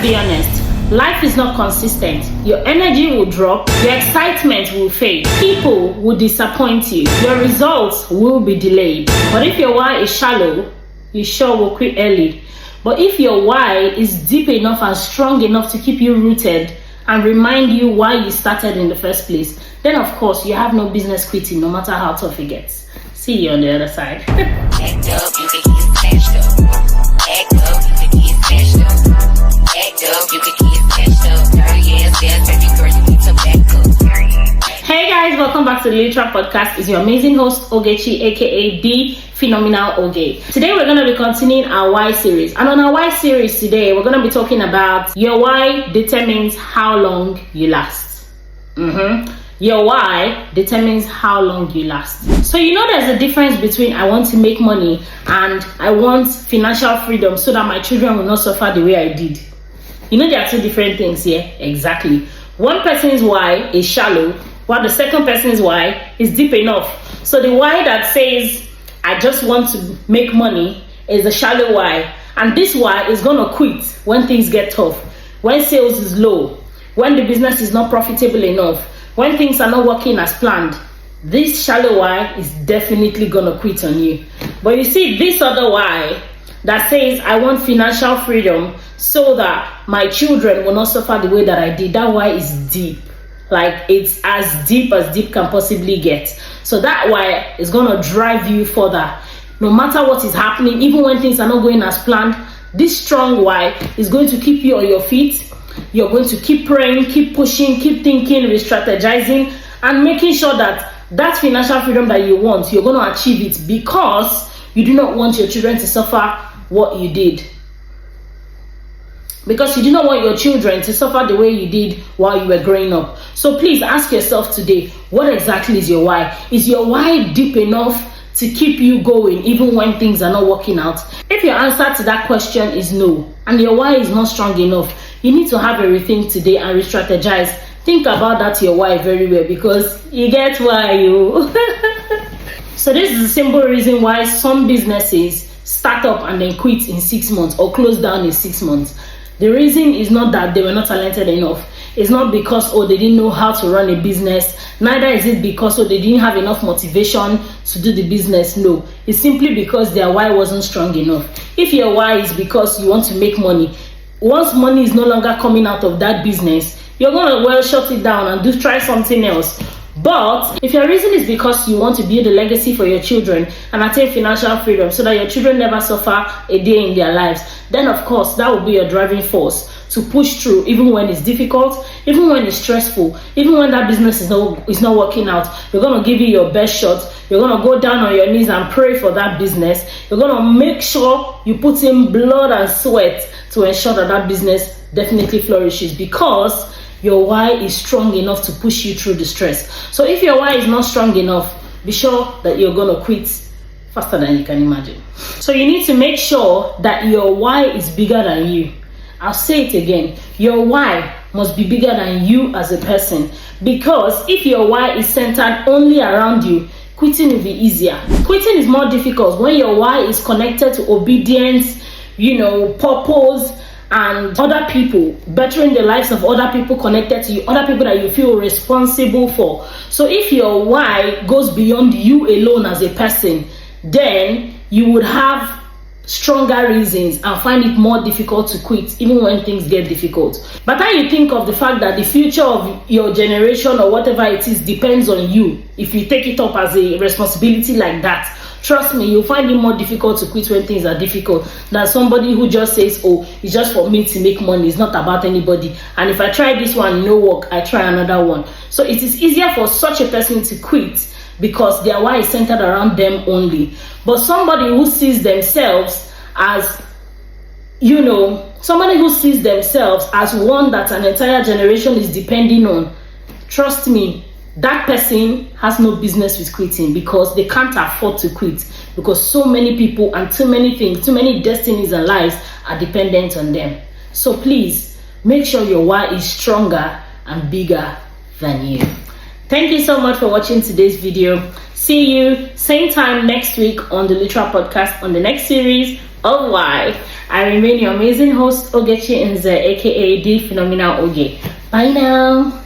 be honest. Life is not consistent. Your energy will drop, your excitement will fade, people will disappoint you, your results will be delayed. But if your why is shallow, you sure will quit early. But if your why is deep enough and strong enough to keep you rooted and remind you why you started in the first place, then of course you have no business quitting, no matter how tough it gets. See you on the other side. Act up, you can get smashed up. Act up, you can get smashed up. Act up, you can get smashed up. Dirty ass, baby girl, you need to back up. Hey guys, welcome back to the Literal Podcast. It's your amazing host Ogechi, aka The Phenomenal Oge. Today we're going to be continuing our why series, and on our why series today we're going to be talking about your why determines how long you last. Your why determines how long you last. So you know there's a difference between I want to make money and I want financial freedom so that my children will not suffer the way I did. You know there are two different things here. Exactly. One person's why is shallow, while the second person's why is deep enough. So the why that says I just want to make money is a shallow why, and this why is gonna quit when things get tough, when sales is low, when the business is not profitable enough, when things are not working as planned. This shallow why is definitely gonna quit on you. But you see, this other why that says I want financial freedom so that my children will not suffer the way that I did, that why is deep. Like it's as deep can possibly get. So that why is gonna drive you further no matter what is happening, even when things are not going as planned. This strong why is going to keep you on your feet. You're going to keep praying, keep pushing, keep thinking, re-strategizing, and making sure that that financial freedom that you want, you're going to achieve it, because you do not want your children to suffer what you did. Because you do not want your children to suffer the way you did while you were growing up. So please ask yourself today, what exactly is your why? Is your why deep enough to keep you going even when things are not working out? If your answer to that question is no, and your why is not strong enough, you need to have a rethink today and re-strategize. Think about that your why very well, because you get why you. So this is a simple reason why some businesses start up and then quit in 6 months or close down in 6 months. The reason is not that they were not talented enough. It's not because they didn't know how to run a business. Neither is it because they didn't have enough motivation to do the business. No, it's simply because their why wasn't strong enough. If your why is because you want to make money, once money is no longer coming out of that business, you're going to shut it down and try something else. But if your reason is because you want to build a legacy for your children and attain financial freedom so that your children never suffer a day in their lives, then of course that will be your driving force to push through even when it's difficult, even when it's stressful, even when that business is not working out. You're going to give it your best shot. You're going to go down on your knees and pray for that business. You're going to make sure you put in blood and sweat to ensure that that business definitely flourishes, because your why is strong enough to push you through the stress. So if your why is not strong enough, be sure that you're going to quit faster than you can imagine. So you need to make sure that your why is bigger than you. I'll say it again. Your why must be bigger than you as a person, because if your why is centered only around you, quitting will be easier. Quitting is more difficult when your why is connected to obedience, purpose, and other people, bettering the lives of other people connected to you, other people that you feel responsible for. So if your why goes beyond you alone as a person, then you would have stronger reasons and find it more difficult to quit even when things get difficult. But then you think of the fact that the future of your generation or whatever it is depends on you. If you take it up as a responsibility like that, trust me, you'll find it more difficult to quit when things are difficult than somebody who just says, it's just for me to make money, it's not about anybody, and if I try this one, no work, I try another one. So it is easier for such a person to quit because their why is centered around them only. But somebody who sees themselves as, somebody who sees themselves as one that an entire generation is depending on, trust me, that person has no business with quitting, because they can't afford to quit, because so many people and too many things, too many destinies and lives are dependent on them. So please make sure your why is stronger and bigger than you. Thank you so much for watching today's video. See you same time next week on the Literal Podcast on the next series of Why. I remain your amazing host, Ogechi Nze, aka The Phenomenal Oge. Bye now.